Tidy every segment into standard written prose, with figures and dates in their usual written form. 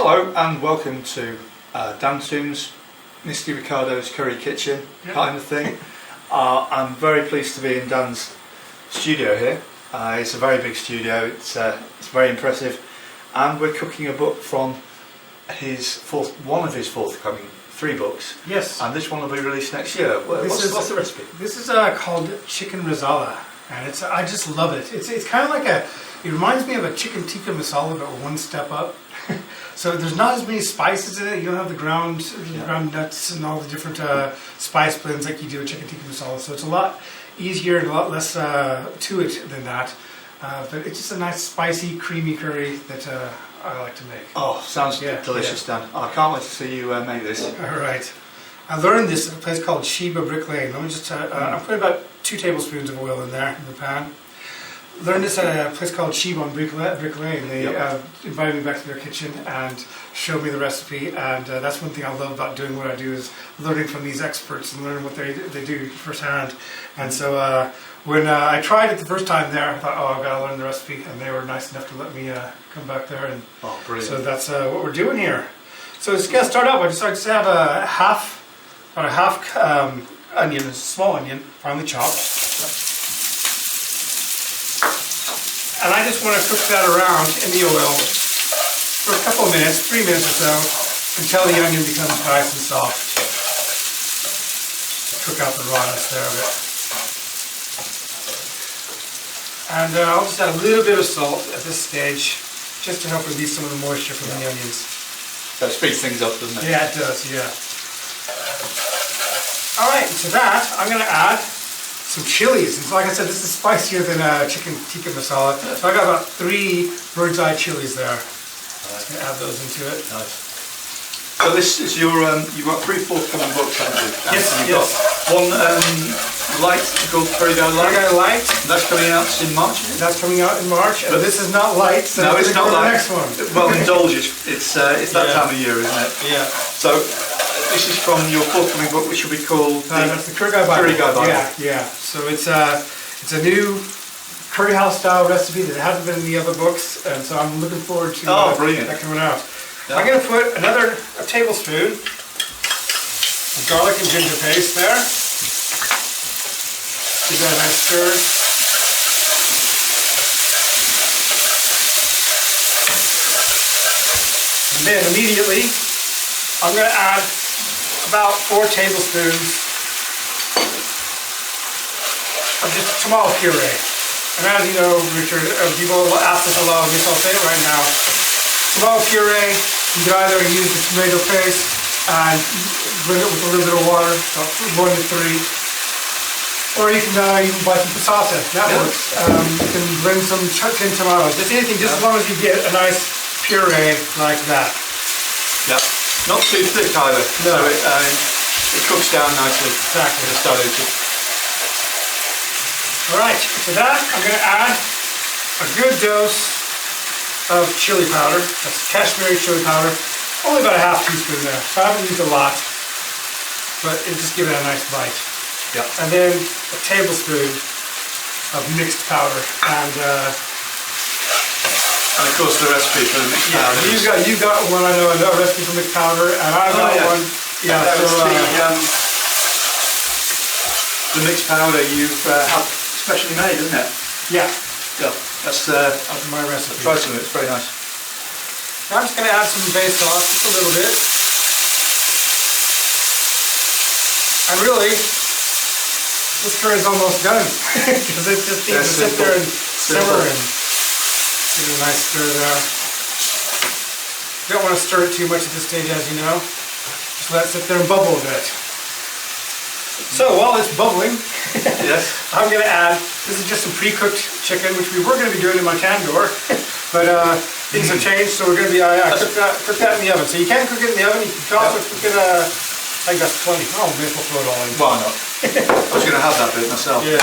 Hello and welcome to Dan Toombs, Misty Ricardo's Curry Kitchen kind of thing. I'm very pleased to be in Dan's studio here. It's a very big studio, it's very impressive, and we're cooking a book from one of his forthcoming 3 books. Yes. And this one will be released next year. What's the recipe? This is called Chicken Rezala, and I just love it. It's kind of like it reminds me of a Chicken Tikka Masala, but one step up. So there's not as many spices in it. You don't have the ground nuts and all the different spice blends like you do with Chicken Tikka Masala. So it's a lot easier and a lot less to it than that. But it's just a nice spicy, creamy curry that I like to make. Oh, sounds delicious, Dan. I can't wait to see you make this. All right. I learned this at a place called Brick Lane. Let me just, I'm putting about 2 tablespoons of oil in there in the pan. Learned this at a place called on Brick Lane. They invited me back to their kitchen and showed me the recipe, and that's one thing I love about doing what I do is learning from these experts and learning what they do firsthand. And so when I tried it the first time there, I thought, oh, I've got to learn the recipe, and they were nice enough to let me come back there. And brilliant. So that's what we're doing here. So it's going to start out. I just like to have about a half onion, a small onion, finely chopped. And I just want to cook that around in the oil for a couple of minutes, 3 minutes or so, until the onion becomes nice and soft. Cook out the rawness there of it. And I'll just add a little bit of salt at this stage, just to help release some of the moisture from the onions. That speeds things up, doesn't it? Yeah, it does, yeah. Alright, to that, I'm going to add some chilies. And so like I said, this is spicier than Chicken Tikka Masala. So I got about 3 bird's eye chilies there. I'm just going to add those into it. Nice. So this is your, you've got 3 forthcoming books, haven't you? Yes, You've got one light called Curry Light. That's coming out in March, isn't it? That's coming out in March, and this is not light, so no, it's not light. The next one. Well, indulge it. It's that time of year, isn't it? Yeah. So this is from your forthcoming book, which will be called that's the Curry Guy Bible. Yeah. So it's a new curry house style recipe that hasn't been in the other books, and so I'm looking forward to that coming out. Yeah. I'm going to put another tablespoon of garlic and ginger paste there. Give that a nice stir. And then immediately, I'm going to add about 4 tablespoons of just tomato puree. And as you know, Richard, people ask us a lot of this, I'll say it right now. Tomato puree, you can either use the tomato paste and blend it with a little bit of water, so 1 to 3. Or you can buy some passata, that works. You can blend some tin tomatoes, just anything, just as long as you get a nice puree like that. Yep. Not too thick either, no. So it cooks down nicely. Exactly. It's diluted. Alright, to that I'm going to add a good dose of chili powder. That's Kashmiri chili powder. Only about a half teaspoon there. So I haven't used a lot, but it'll just give it a nice bite. Yep. And then a tablespoon of mixed powder. And of course the recipe for the mixed powder. You got one, I know, a recipe for mixed powder, and I got one. Yeah, that was the mixed powder you've had specially made, isn't it? Yeah. Yeah. That's my recipe. Try some of it, it's very nice. Now I'm just going to add some base sauce, just a little bit. And really, this curry is almost done. Because it just needs to sit there and simmer and give it a nice stir there. You don't want to stir it too much at this stage, as you know. Just let it sit there and bubble a bit. So while it's bubbling, I'm going to add, this is just some pre-cooked chicken, which we were going to be doing in my tandoor, but things have changed, so we're going to be cook that in the oven. So you can cook it in the oven, you can also cook it, I think that's plenty. Oh, maybe we'll throw it all in. Why not? I was going to have that bit myself. Yeah.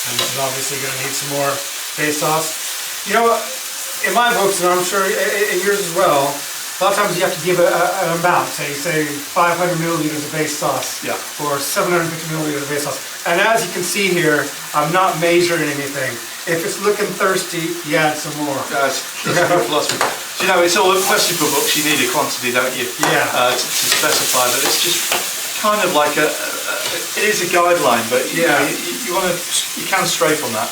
And this is obviously going to need some more base sauce. You know, in my books, and I'm sure in yours as well, A lot of times you have to give an amount, say 500 milliliters of base sauce, Yeah. or 750 milliliters of base sauce. And as you can see here, I'm not measuring anything. If it's looking thirsty, you add some more. That's a good philosophy. Do you know, it's all, especially for books, you need a quantity, don't you? Yeah. To specify, but it's just kind of like it is a guideline, but you can stray from that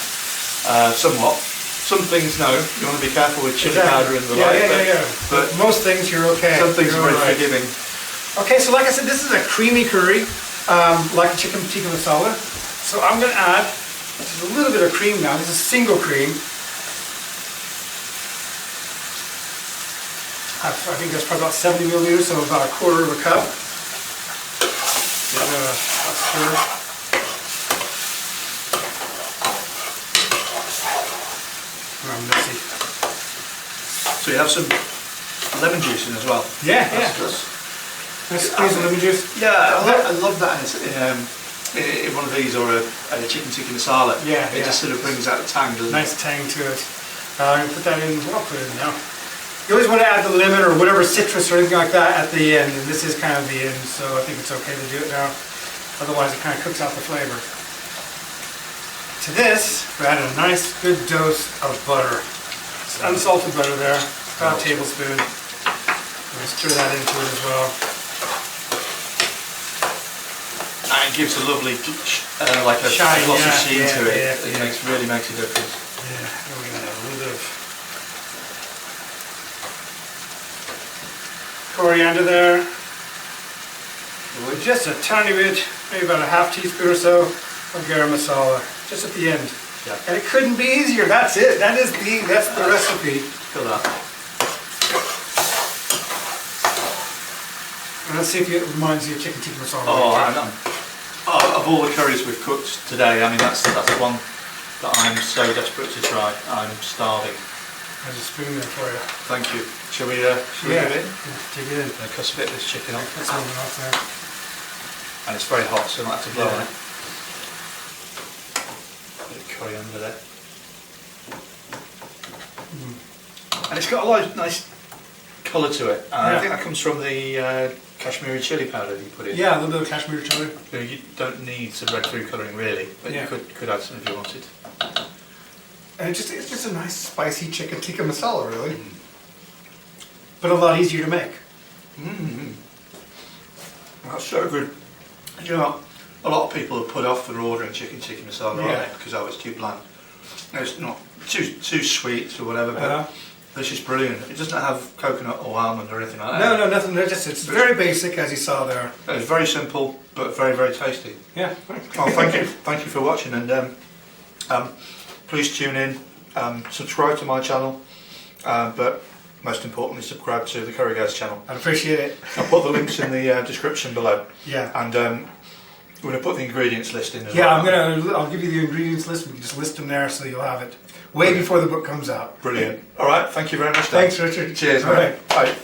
somewhat. Some things, no, you want to be careful with chili powder and the like. But most things you're okay. some things you're are very forgiving. Okay, so like I said, this is a creamy curry, like a chicken tikka masala. So I'm going to add just a little bit of cream now. This is single cream. I think that's probably about 70 milliliters, so about a quarter of a cup. Give it a stir. Messy. So you have some lemon juice in as well. Yeah, Nice squeeze of lemon juice. Yeah, I love that in one of these or a chicken tikka masala. Yeah, it just sort of brings out the tang, doesn't nice tang to it. Put that in. I'll put it in now. You always want to add the lemon or whatever citrus or anything like that at the end, and this is kind of the end, so I think it's okay to do it now. Otherwise, it kind of cooks out the flavor. To this, we add a nice good dose of butter. It's unsalted butter there, about a tablespoon. We'll stir that into it as well. And it gives a lovely, like a Shine, glossy yeah, sheen to it. yeah, It really makes a difference. Yeah, and we're going to add a little bit of coriander there. With just a tiny bit, maybe about a half teaspoon or so of garam masala. Just at the end. Yeah. And it couldn't be easier. That's it. That's the recipe. Feel that. And let's see if it reminds you of chicken tikka masala. Of all the curries we've cooked today, I mean that's the one that I'm so desperate to try. I'm starving. There's a spoon there for you. Thank you. Shall we give it in? Dig it in. Cut a bit of this chicken off. That's moving off there. And it's very hot, so I don't have to blow on it. Coriander there. And it's got a lot of nice colour to it. I think that comes from the Kashmiri chili powder you put in. Yeah, a little bit of Kashmiri chili. So you don't need some red food colouring really, but you could add some if you wanted. And it's just a nice spicy chicken tikka masala, really. But a lot easier to make. That's so good. You know, a lot of people have put off for ordering chicken tikka masala, aren't they? Because it's too bland. It's not too sweet or whatever, but this is brilliant. It doesn't have coconut or almond or anything like that. No, nothing. It's very basic, as you saw there. It's very simple, but very, very tasty. Yeah. Oh, thank you for watching, and please tune in, subscribe to my channel, but most importantly, subscribe to the Curry Guys channel. I'd appreciate it. I'll put the links in the description below. Yeah. And we're going to put the ingredients list in as well. Yeah, I'll give you the ingredients list. We can just list them there so you'll have it way before the book comes out. Brilliant. All right. Thank you very much, Dan. Thanks, Richard. Cheers, All mate. right. Bye.